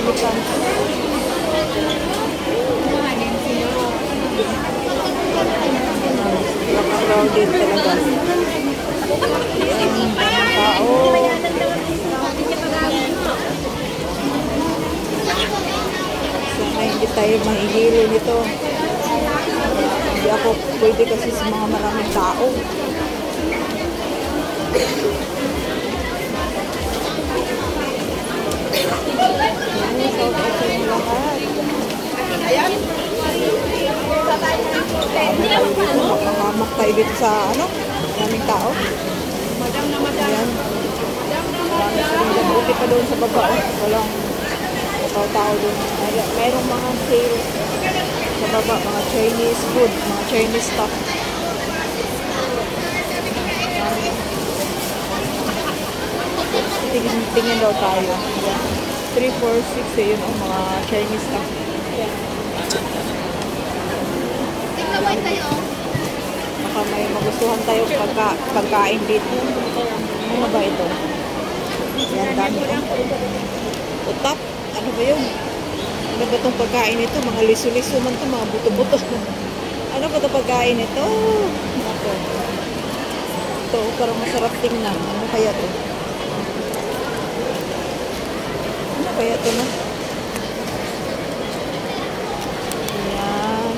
Butan. Crowded talaga. Ang tao. Sana hindi tayo mahihilo nito. Hindi ako pwede kasi sa mga maraming tao. Ayan. Makahamak tayo dito sa ano? Maraming tao. Ayan. Buti pa doon sa baba. Walang tao doon. Mayroong mga sale sa baba. Mga Chinese food. Mga Chinese stuff. Tingin daw tayo. 3, 4, 6 yun ang mga Chinese stuff. Baka may magustuhan tayo pagkain dito. Ano ba ito? Yan, dami ko. Utap? Ano ba yun? Ano ba itong pagkain ito? Mga liso-liso man ito, mga buto-buto. Ano ba itong pagkain ito? Ito. Ito, parang masarap tingnan. Ano kaya ito? Ano kaya ito na? Ayan.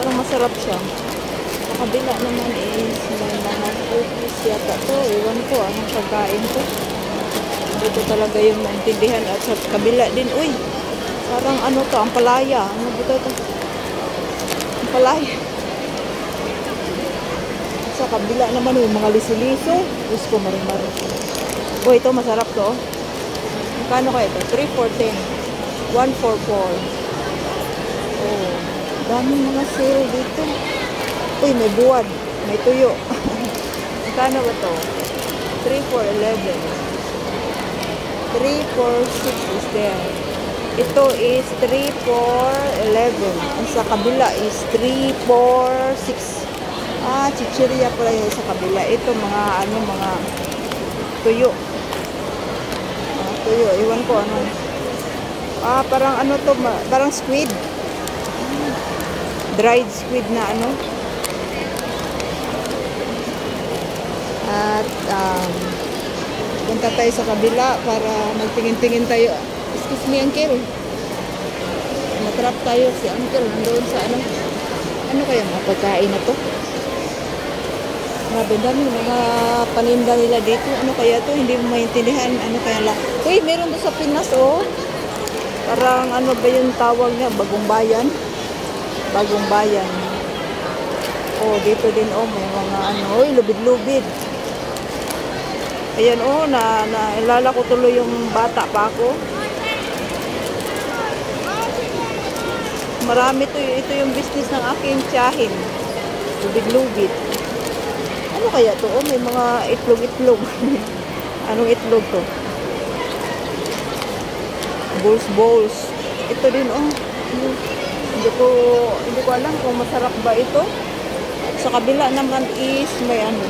Parang masarap siya. Sa kabila naman is may mga cookies yata ito. Iwan ko anong pagkain ko. Dito talaga yung maintindihan. At sa kabila din, uy, parang ano to, ang palaya. Ano ba ito? Ang palaya. Sa kabila naman yung mga liso-liso. Diyos ko, marimari. Uy, ito masarap to. Magkano kaya ito? 3 for 10. 1 for 4. Oh, daming mga sale dito. Uy, may buwan. May tuyo. Magkano ba to? 3 for 11. 3 for 6 is there. Ito is 3 for 11. Ang sa kabila is 3 for 6. Ah, chichirya pala yun sa kabila. Ito mga ano, mga tuyo. Tuyo, iwan ko ano. Ah, parang ano to, parang squid. Dried squid na ano. At punta tayo sa kabila para magtingin-tingin tayo. Excuse me, uncle. Natrap tayo si uncle nandoon sa ano. Ano kaya mga pagkain na to? Grabe, dami mga paninda nila dito. Ano kaya to? Hindi mo maintindihan. Ano kaya lang? Uy, meron doon sa Pinas, oh. Parang ano ba yung tawag niya? Bagong bayan? Bagong bayan. Oh, dito din, oh. May mga ano. Uy, lubid-lubid. Ayan, oh. Naalala ko tuloy yung bata pa ako. Marami to. Ito yung business ng aking tiyahin. Lubid-lubid. Ano kaya to? Oh, may mga itlog-itlog. Anong itlog to? Bowls. Ito din, oh. Hindi ko alam kung masarap ba ito. At sa kabila naman is may ano.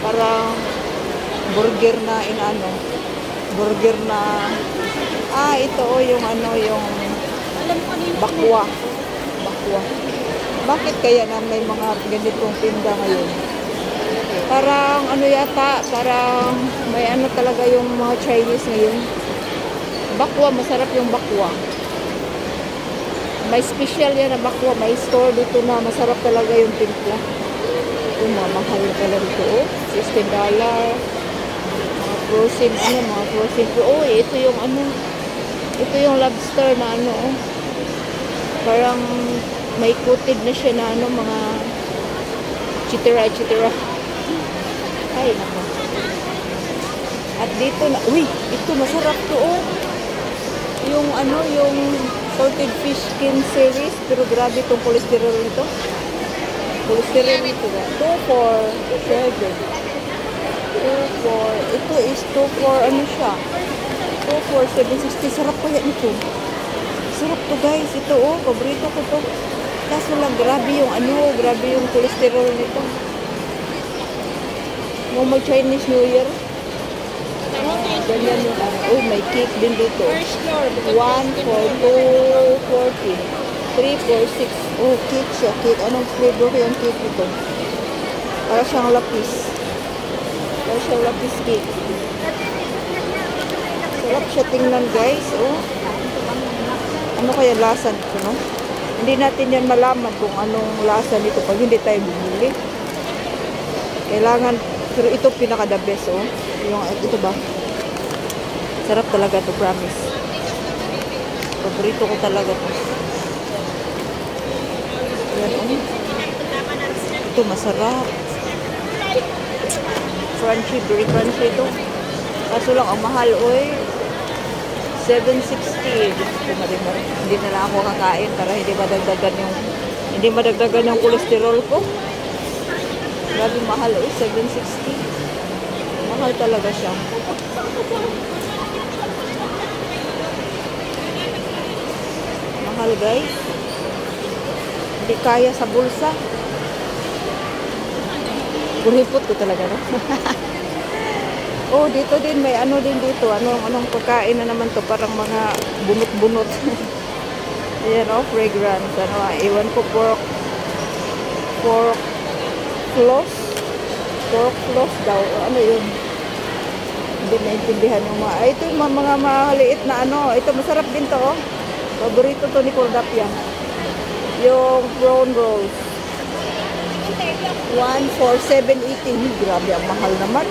Parang burger na inano. Burger na ito, oh, yung ano, yung bakwa. Bakwa. Bakit kaya na may mga ganitong tinda ngayon? Parang ano yata, parang may ano talaga yung mga Chinese ngayon. Bakwa, masarap yung bakwa. May special yan na bakwa. May store dito na masarap talaga yung timpla. Ito, mahal pala dito. Oh, $16. Mga frozen, mga frozen. Oh, ito yung ano. Ito yung lobster na ano, oh. Parang may coated na siya na ano, mga chitira. Ay, nako. At dito na, uy, ito masarap to, oh. Yung ano, yung salted fish skin series, pero grabe itong cholesterol nito. Cholesterol nito, 2 for 7. 2 for, ito is 2 for, ano siya, 2 for 760. Sarap kaya nito. Sarap to, guys. Ito, oh, paborito ko to. Kaso lang, grabe yung ano, grabe yung cholesterol nito. Nung mag Chinese New Year, Ganyan yung ano. Oh, may cake din dito. 1 for 240. 3 for 6. Oh, cake siya. Cake. Anong flavor yung cake dito? Para siyang lapis. Para siyang lapis cake. Sarap siya tingnan, guys. Oh. Ano kaya lasa nito, no? Hindi natin yan malaman kung anong lasa nito pag hindi tayo bumili. Kailangan, pero ito pinaka-the best, oh. Yung, ito ba? Sarap talaga to, promise. Paborito ko talaga to. Yan, oh. Ito, masarap. Crunchy, very crunchy ito. Kaso lang, ang mahal, oy. 760. Hindi na lang ako kakain para hindi madagdagan yung cholesterol ko. Grabe mahal, oy. 760. Mahal talaga siya. Mahal, guys. Hindi kaya sa bulsa. Guripot ko talaga, no? Oh, dito din may ano din dito. Anong pagkain na naman to, parang mga bunot-bunot. Ayan, oh, fragrance. Iwan ko, pork floss. Pork floss daw. Ano yun? Hindi naintindihan yung mga. Ito yung mga maliit na ano. Ito, masarap din to, oh. Paborito to ni Cordapia. Yung prawn rolls. 1 for 780. Grabe, ang mahal naman.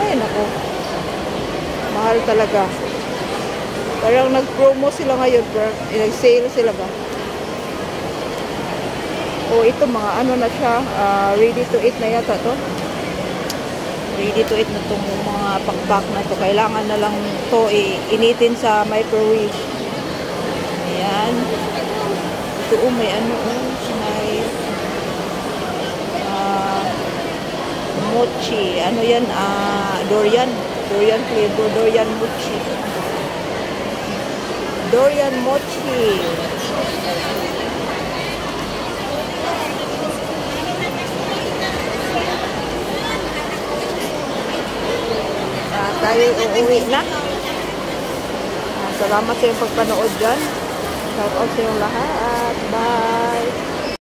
Ay, nako. Mahal talaga. Parang nag-promo sila ngayon. Nag-sale sila ba? O, ito mga ano na siya. Ready to eat na yata to. Ready to eat na itong mga pakpak na to. Kailangan na lang to initin sa microwave. Ayan. Ito, may ano. May mochi. Ano yan? Durian. Durian flavor. Durian mochi. Durian mochi. Tayo uuwi na. Salamat sa iyong pagpanood dyan. Shout out sa iyong lahat. Bye.